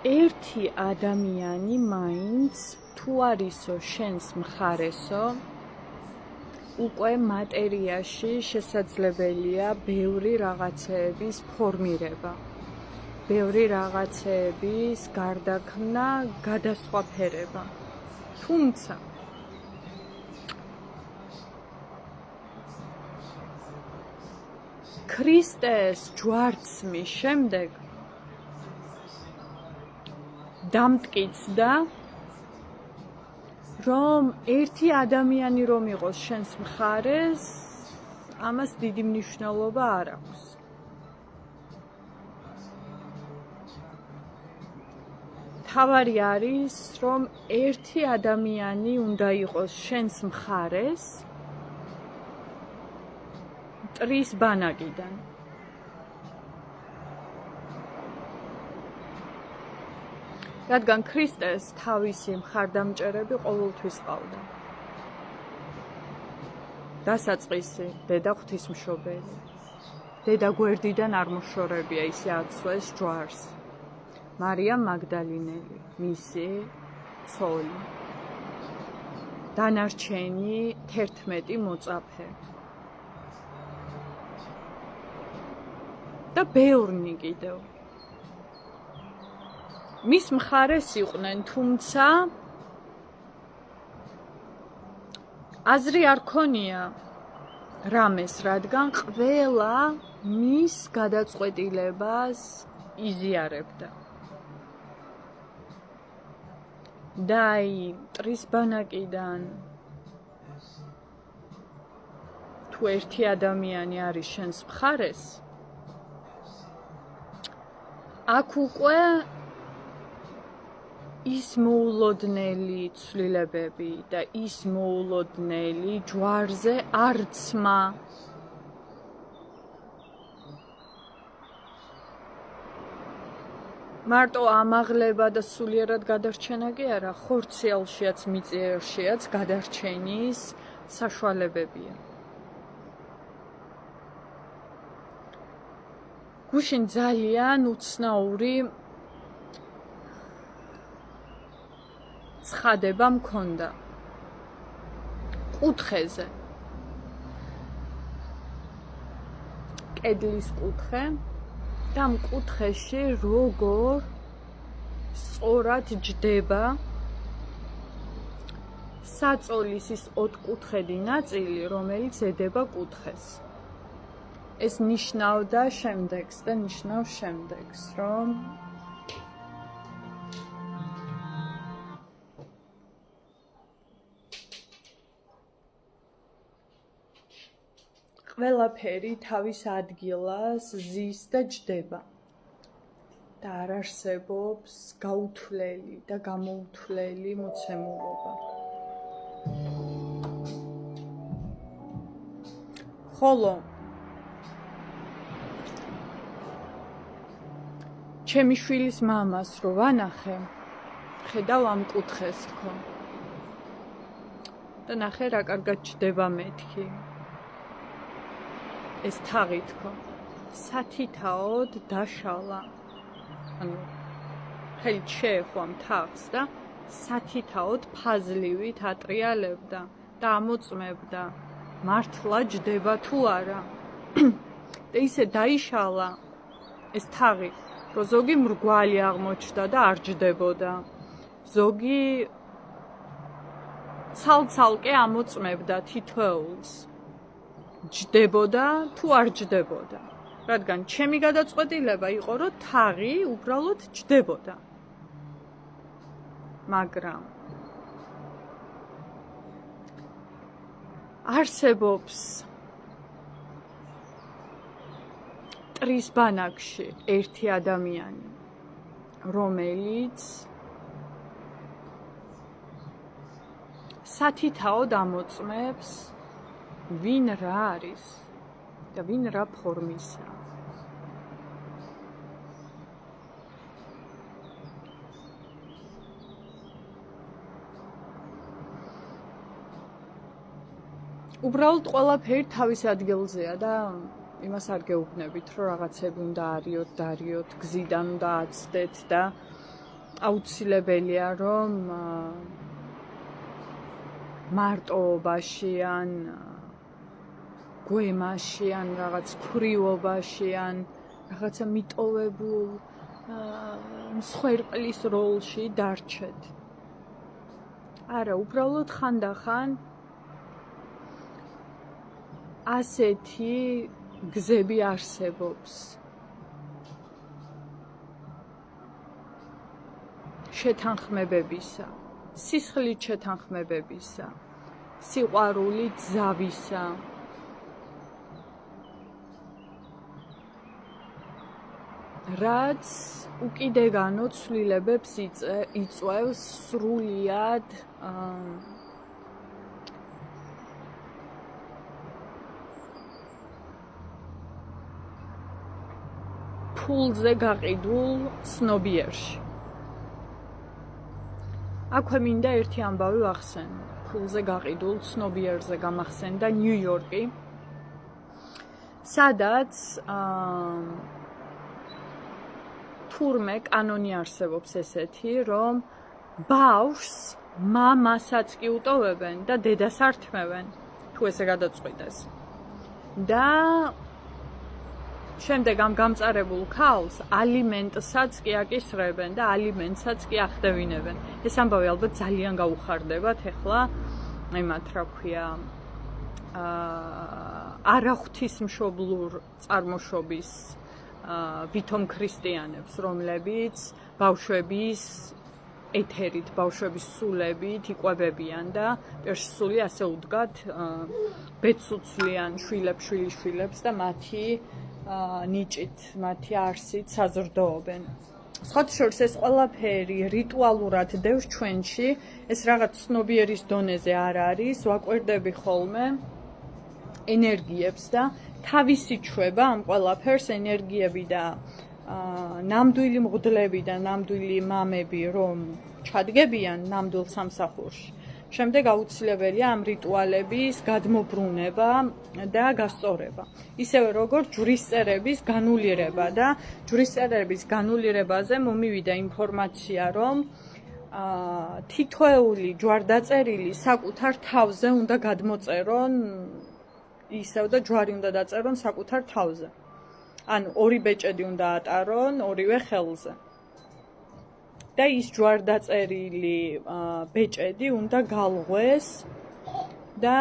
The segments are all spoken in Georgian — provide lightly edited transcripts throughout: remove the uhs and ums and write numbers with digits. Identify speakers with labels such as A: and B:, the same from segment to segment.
A: ერთი ადამიანი მაინც თუ არისო შენს მხარესო, უკვე მატერიაში შესაძლებელია ბევრი რაღაცეების ფორმირება, ბევრი რაღაცეების გარდაქმნა, გადასხვაფერება. თუმცა ქრისტეს ჯვარცმის შემდეგ დამტკიცდა, რომ ერთი ადამიანი რომ იყოს შენს მხარეს, ამას დიდი მნიშვნელობა არ აქვს. თავარი არის, რომ ერთი ადამიანი უნდა იყოს შენს მხარეს მტრის ბანაკიდან. რადგან ქრისტეს თავისი მხარდამჭერები ყოველთვის ყავდა. დასაწყისი დედა ღვთისმშობელი. დედა გვერდიდან არ მოშორებია, ისე აცვეს ჯვარს. მარიამ მაგდალინელი, მისი ცოლი. დანარჩენი 11 მოწაფე. და ბევრნი კიდევ. მის მხარეს იყვნენ, თუმცა აზრი არ ქონია რამეს, რადგან ყველა მის გადაწყვეტილებას იზიარებდა. და მტრის ბანაკიდან თუ ერთი ადამიანი არის შენს მხარეს, აქ უკვე ის მოულოდნელი ცვლილებები და ის მოულოდნელი ჯვარზე არცმა მარტო ამაღლება და სულიერად გადარჩენა კი არა, ხორციელშიაც მიწიერშიაც გადარჩენის საშუალებებია. გუშინ ძალიან უცნაური ცხადება მქონდა კუთხეზე. კედლის კუთხე და ამ კუთხეში როგორ სწორად ჯდება საწოლის ის ოთხკუთხედი ნაწილი, რომელიც ედება კუთხეს. ეს ნიშნავდა შემდეგს და ნიშნავს შემდეგს, რომ ყველაფერი თავის ადგილას ზის და ჯდება და არ არსებობს გაუთვლელი და გამოუთვლელი მოცემულობა. ხოლო ჩემი შვილის მამას რო ვანახე, ხედავ ამ კუთხეს თქო და ნახე რა კარგად ჯდება მეთქი. ეს თაღი თქო, სათითაოდ დაშალა. ანუ ხელით შეეხო ამ თაღს და სათითაოდ ფაზლივით ატრიალებდა და ამოწმებდა, მართლა ჯდება თუ არა. და ისე დაიშალა ეს თაღი, რომ ზოგი მრგვალი აღმოჩნდა და არ ჯდებოდა. ზოგი ცალ-ცალკე ამოწმებდა თითოეულს. ჯდებოდა თუ არ ჯდებოდა. რადგან ჩემი გადაწყვეტილება იყო, რომ თაღი უბრალოდ ჯდებოდა. მაგრამ არსებობს მტრის ბანაკში ერთი ადამიანი, რომელიც სათითაოდ ამოწმებს, ვინ რა არის და ვინ რა ფორმისაა. უბრალოდ ყველაფერი თავის ადგილზეა და იმას არ გეუბნებით, რომ რაღაცები უნდა არიოთ, გზიდან უნდა აცდეთ და აუცილებელია რომ მარტოობაში ან გვემაში ან რაღაც ქვრივობაში ან რაღაცა მიტოვებულ მსხვერპლის როლში დარჩეთ. არა, უბრალოდ ხანდახან ასეთი გზები არსებობს. შეთანხმებებისა, სისხლით შეთანხმებებისა, სიყვარულით ზავისა. რაც უკიდეგანო ცვლილებებს იწვევს სრულიად ფულზე გაყიდულ ცნობიერში. აქვე მინდა ერთი ამბავი ვახსენო. ფულზე გაყიდულ ცნობიერზე გამახსენდა ნიუ-იორკი, სადაც თურმე კანონი არსებობს ესეთი, რომ ბავშვს მამასაც კი უტოვებენ და დედას ართმევენ, თუ ესე გადაწყვიტეს. და შემდეგ ამ გამწარებულ ქალს ალიმენტსაც კი აკისრებენ და ალიმენტსაც კი ახდევინებენ. ეს ამბავი ალბათ ძალიან გაუხარდებათ ეხლა იმათ, რა ქვია, არაღვთისმშობლურ წარმოშობის ვითომ ქრისტიანებს, რომლებიც ბავშვების ეთერით, ბავშვების სულებით იკვებებიან და პირში სული ასე უდგათ ბედს უცვლიან შვილებს და მათი ნიჭით, მათი არსით საზრდოობენ. სხვათა შორის ეს ყველაფერი რიტუალურად დევს ჩვენში, ეს რაღაც ცნობიერის დონეზე არ არის, ვაკვირდები ხოლმე ენერგიებს და თავისი ჩვება ამ ყველაფერს ენერგიები და ნამდვილი მღვდლები და ნამდვილი მამები რომ ჩადგებიან ნამდვილ სამსახურში. შემდეგ აუცილებელია ამ რიტუალების გადმობრუნება და გასწორება. ისევე როგორც ჯვრისწერების განულირება და ჯვრისწერების განულირებაზე მომივიდა ინფორმაცია, რომ თითოეული ჯვარდაწერილი საკუთარ თავზე უნდა გადმოწერონ ისევ და ჯვარი უნდა დაწერონ საკუთარ თავზე. ანუ ორი ბეჭედი უნდა ატარონ ორივე ხელზე. და ის ჯვარდაწერილი ბეჭედი უნდა გალღვეს და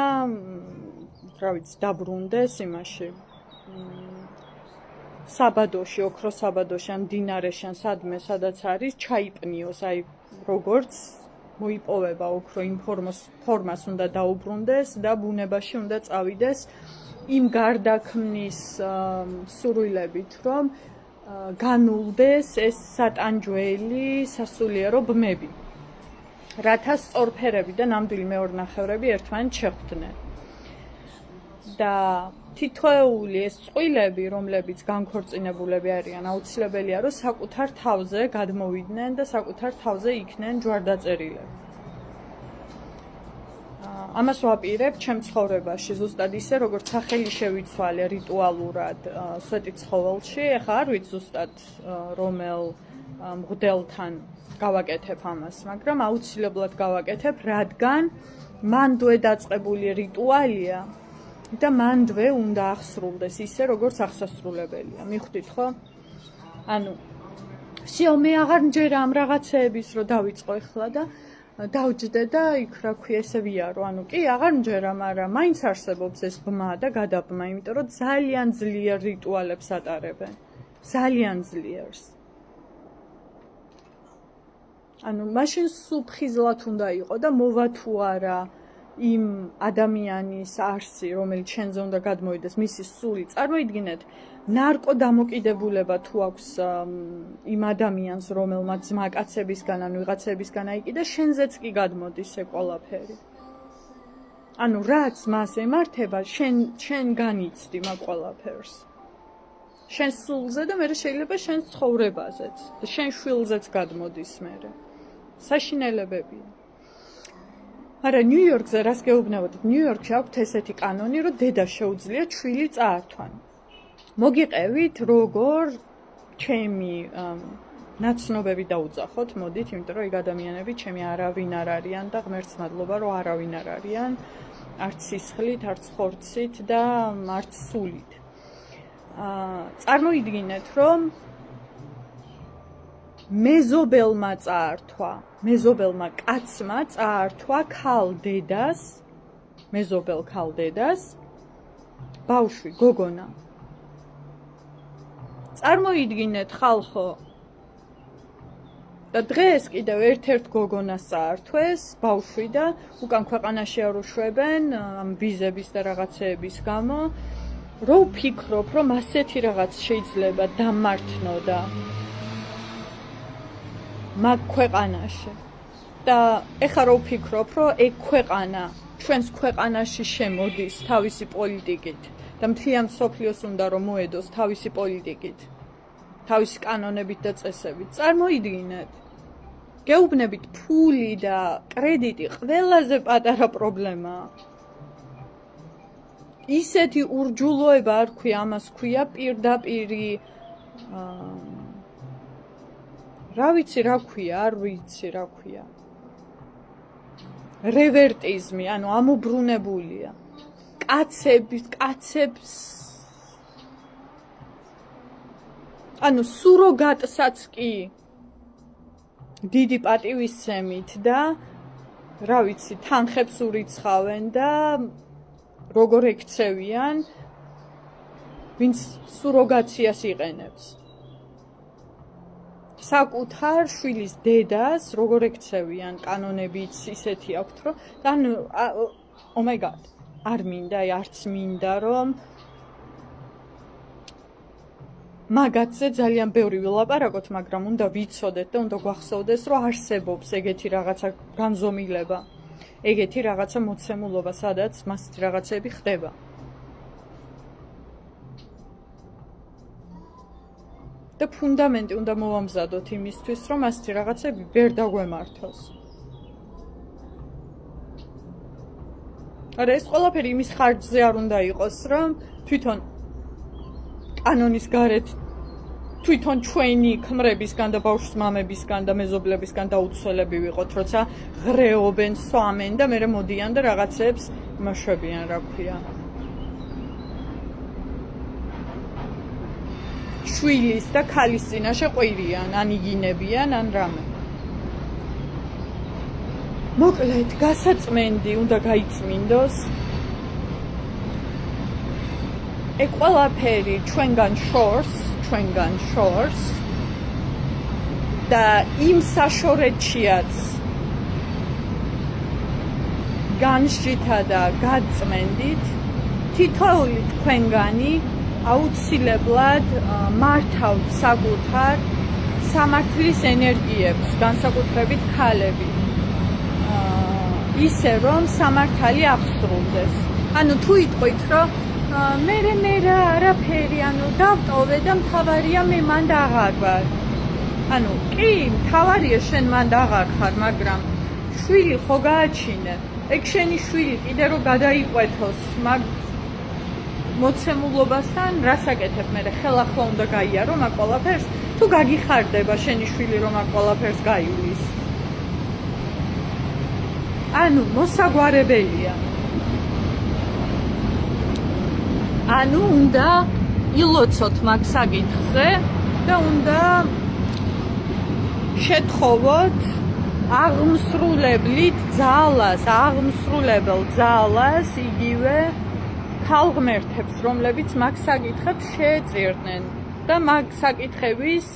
A: რა ვიცი, დაბრუნდეს იმაში. საბადოში, ოქროს საბადოში, ან მდინარეში, ან სადმე, სადაც არის, ჩაიპნიოს, აი როგორც მოიპოვება ოქრო იმ ფორმას უნდა დაუბრუნდეს და ბუნებაში უნდა წავიდეს იმ გარდაქმნის სურვილებით, რომ განულდეს ეს სატანჯველი სასულიერო ბმები, რათა სწორფერები და ნამდვილი მეორნახევრები ერთმანეთს შეხვდნენ. და თითოეული ეს წყვილები, რომლებიც განქორწინებულები არიან, აუცილებელია, რომ საკუთარ თავზე გადმოვიდნენ და საკუთარ თავზე იქნენ ჯვარდაწერილები. ამას ვაპირებ ჩემ ცხოვრებაში, ზუსტად ისე, როგორც სახელი შევიცვალე რიტუალურად სვეტიცხოველში, ეხლა არ ვიცი ზუსტად რომელ მღვდელთან გავაკეთებ ამას, მაგრამ აუცილებლად გავაკეთებ, რადგან მანდვე დაწყებული რიტუალია და მანდვე უნდა აღსრულდეს ისე, როგორც აღსასრულებელია. მიხვდით ხო? ანუ მე აღარ მჯერა ამ რაღაცეების, რომ დავიწყო ეხლა და დავჯდე და იქ რა ქვია ესე ვიარო. ანუ კი აღარ მჯერა, მაგრამ მაინც არსებობს ეს ბმა და გადაბმა, იმიტომ რომ ძალიან ძლიერ რიტუალებს ატარებენ. ძალიან ძლიერს. ანუ მაშინ სუფხიზლად უნდა იყო და მოვა თუ არა იმ ადამიანის არსი, რომელიც შენზე უნდა გადმოვიდეს, მისი სული. წარმოიდგინეთ, ნარკო დამოკიდებულება თუ აქვს იმ ადამიანს, რომელმაც ძმა კაცებისგან ან ვიღაცებისგან აიკიდა, შენზეც კი გადმოდის ეს ყველაფერი. ანუ რაც მას ემართება, შენ განიცდი მაგ ყველაფერს. შენ სულზე და მე შეიძლება შენ ცხოვრებაზეც და შენ შვილზეც გადმოდის მერე. საშინელებებია. არა, ნიუ-იორკზე რას გეუბნებოდით? ნიუ-იორკში აქვთ ესეთი კანონი, რომ დედას შეუძლია შვილი წაართვან. მოგიყევით, როგორ ჩემი ნაცნობები დაუძახოთ, მოდით, იმიტომ რომ ეგ ადამიანები ჩემი არავინ არ არიან და ღმერთს მადლობა, რომ არავინ არ არიან, არც სისხლით, არც ხორცით და არც სულით. წარმოიდგინეთ, რომ მეზობელმა წაართვა, მეზობელმა კაცმა წაართვა ქალდედას, მეზობელ ქალდედას, ბავშვი, გოგონა. წარმოიდგინეთ, ხალხო, და დღეს კიდევ ერთ-ერთ გოგონას წაართვეს, ბავშვი და უკან ქვეყანაში არ უშვებენ ამ ვიზების და რაღაცეების გამო, რო ვფიქრობ, რომ ასეთი რაღაც შეიძლება დამართნოდა მაგ ქვეყანაში. და ეხლა რო ვფიქრობ, რომ ეგ ქვეყანა ჩვენს ქვეყანაში შემოდის თავისი პოლიტიკით და მთლიან მსოფლიოს უნდა რომ მოედოს თავისი პოლიტიკით, თავისი კანონებით და წესებით. წარმოიდგინეთ, გეუბნებით, ფული და კრედიტი ყველაზე პატარა პრობლემაა. ისეთი ურჯულოება არ ქვია, ამას ქვია პირდაპირი რა ვიცი რა ქვია, არ ვიცი რა ქვია. რევერტიზმი, ანუ ამობრუნებულია. კაცებს ანუ სუროგატსაც კი დიდი პატივისცემით და რა ვიცი, თანხებს ურიცხავენ და როგორ ექცევიან, ვინც სუროგაციას იყენებს. საკუთარ შვილის დედას როგორ ექცევიან, კანონებიც ისეთი აქვთ, რომ ანუ oh my god, არ მინდა, არც მინდა, რომ მაგათზე ძალიან ბევრი ვილაპარაკოთ, მაგრამ უნდა ვიცოდეთ და უნდა გვახსოვდეს, რომ არსებობს ეგეთი რაღაცა განზომილება, ეგეთი რაღაცა მოცემულობა, სადაც მასეთი რაღაცები ხდება. და ფუნდამენტი უნდა მოვამზადოთ იმისთვის, რომ ასეთი რაღაცები ვერ დაგვემართოს. არა, ეს ყველაფერი იმის ხარჯზე არ უნდა იყოს, რომ თვითონ კანონის გარეთ თვითონ ჩვენი ქმრებისგან და ბავშვს მამებისგან და მეზობლებისგან დაუცველები ვიყოთ, როცა ღრეობენ, სვამენ და მერე მოდიან და რაღაცებს იმაშვებიან, რა ქვია. შვილის და ქალის წინაშე ყვირიან, ან იგინებიან, ან რამე. მოკლედ, გასაწმენდი უნდა გაიწმინდოს. ეგ ყველაფერი ჩვენგან შორს და იმ საშორეთშიაც განსჯითა და გაწმენდით, თითოეული თქვენგანი აუცილებლად მართავთ საკუთარ სამართლის ენერგიებს, განსაკუთრებით ქალები. ისე რომ სამართალი აღსრულდეს. ანუ თუ იტყვით, რომ მე რა არაფერი, ანუ დავტოვე და მთავარია მე მანდ აღარ ვარ. ანუ კი, მთავარია შენ მანდ აღარ ხარ, მაგრამ შვილი ხო გააჩინე. ეგ შენი შვილი კიდე რომ გადაიყვეთოს მაგ მოცემულობასთან, რას აკეთებ მე? ხელახლა უნდა გაიარო მაგ ყველაფერს? თუ გაგიხარდება შენი შვილი რომ მაგ ყველაფერს გაივლის? ანუ მოსაგვარებელია. ანუ უნდა ილოცოთ მაგ საკითხზე და უნდა შეთხოვოთ აღმსრულებლით ძალას, აღმსრულებელ ძალას იგივე ქალღმერთებს, რომლებიც მაგ საკითხებს შეეწირნენ და მაგ საკითხების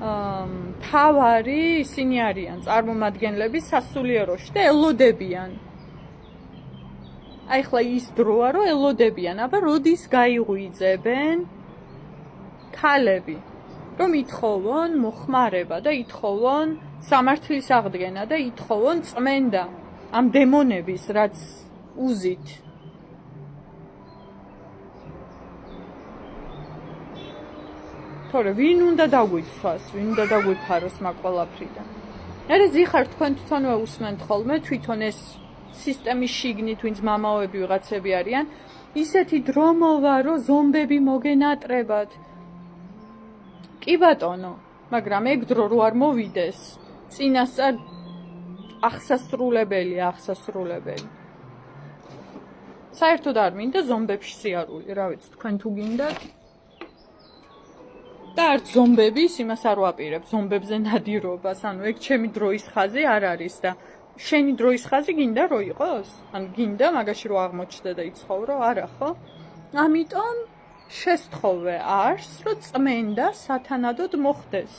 A: მთავარი ისინი არიან წარმომადგენლები სასულიეროში და ელოდებიან. აი ხლა ის დროა, რომ ელოდებიან, აბა როდის გაიღვიძებენ ქალები, რომ ითხოვონ მოხმარება და ითხოვონ სამართლის აღდგენა და ითხოვონ წმენდა ამ დემონების, რაც უზით. თორე ვინ უნდა დაგვიცვას, ვინ უნდა დაგვიფაროს მაგ ყველაფრიდან. არა ზიხარ თქვენ თვითონვე უსმენთ ხოლმე, თვითონ ეს სისტემის შიგნით, ვინც მამაოები ვიღაცები არიან, ისეთი დრო მოვა, რომ ზომბები მოგენატრებათ. კი ბატონო, მაგრამ ეგ დრო რო არ მოვიდეს, წინასწარ აღსასრულებელია. საერთოდ არ მინდა ზომბებში სიარული, რა ვიცი, თქვენ თუ გინდათ. და არც ზომბების იმას არ ვაპირებ, ზომბებზე ნადირობას, ანუ ეგ ჩემი დროის ხაზი არ არის და შენი დროის ხაზი გინდა რო იყოს? ანუ გინდა მაგაში რო აღმოჩნდე და იცხოვრო, არა ხო? ამიტომ შესთხოვე არს, რომ წმენდა სათანადოდ მოხდეს.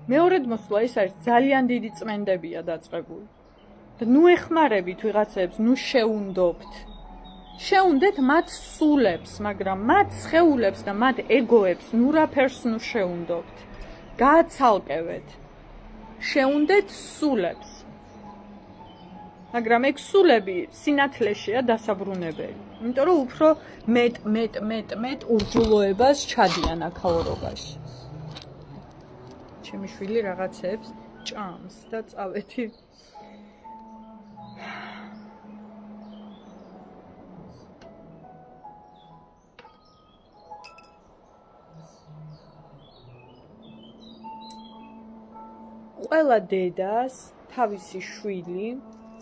A: მეორედ მოსვლა ეს არის ძალიან დიდი წმენდებია დაწყებული. და ნუ ეხმარებით ვიღაცებს, ნუ შეუნდობთ. შეუნდეთ მათ სულებს, მაგრამ მათ სხეულებს და მათ ეგოებს ნუ რაფერს ნუ შეუნდობთ. გააცალკევეთ. შეუნდეთ სულებს. მაგრამ ეგ სულები სინათლეშია დასაბრუნებელი. იმიტომ რომ უფრო მეტ ურჯულოებას ჩადიან აქაურობაში. ჩემი შვილი რაღაცებს ჭამს და წავედი. ყველა დედას თავისი შვილი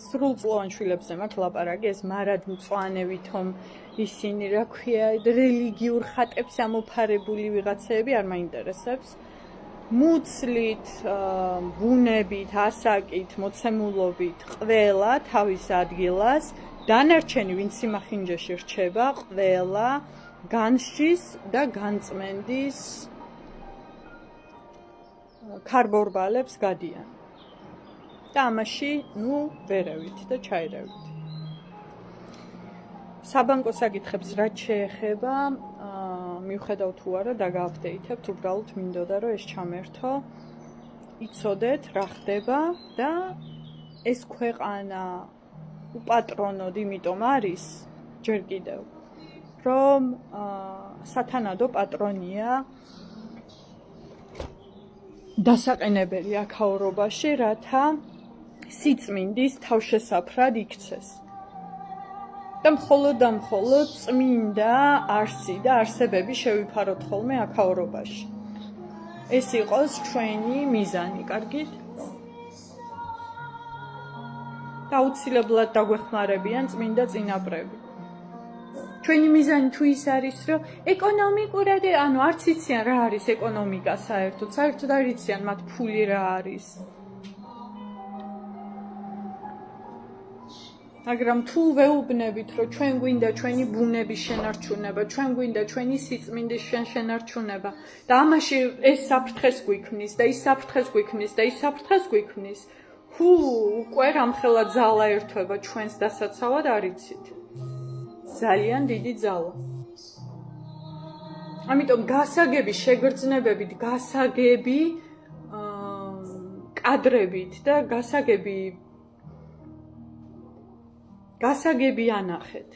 A: სრულწლოვან შვილებზე მაქვს ლაპარაკი, ეს მარადმწვანევითომ ისინი, რა ქვია, რელიგიურ ხატებს ამოფარებული ვიღაცები არ მაინტერესებს. მუცლით, ბუნებით, ასაკით, მოცემულობით ყველა თავის ადგილას, დანარჩენი ვინც სიმახინჯეში რჩება, ყველა განშის და განწმენდის ქარბორბალებს გადიან. და ამაში, ვერევით და ჩაირევით. საბანკო საკითხებს რაც შეეხება, მივხედავ თუ არა დაგააპდეითებთ, უბრალოდ მინდოდა რომ ეს ჩამერთო, იცოდეთ რა ხდება და ეს ქვეყანა უპატრონოდ იმიტომ არის ჯერ კიდევ, რომ სათანადო პატრონია დასაყენებელი აქაურობაში, რათა სიწმინდის თავშესაფრად იქცეს. და მხოლოდ წმინდა არსი და არსებები შევიფაროთ ხოლმე აქაურობაში. ეს იყოს ჩვენი მიზანი, კარგით? აუცილებლად დაგვეხმარებიან წმინდა წინაპრები. ჩვენი მიზანი თუ ის არის, რომ ეკონომიკურად, ანუ არც იციან რა არის ეკონომიკა საერთოდ არ იციან მათ ფული რა არის. მაგრამ თუ ვეუბნებით, რომ ჩვენ გვინდა ჩვენი ბუნების შენარჩუნება, ჩვენ გვინდა ჩვენი სიწმინდის შენარჩუნება და ამაში ეს საფრთხეს გვიქმნის და ის საფრთხეს გვიქმნის და ის საფრთხეს გვიქმნის, უკვე რამხელა ძალა ერთვება ჩვენს დასაცავად არ იცით. ძალიან დიდი ძალა. ამიტომ გასაგები შეგრძნებებით, გასაგები კადრებით და გასაგები ანახეთ.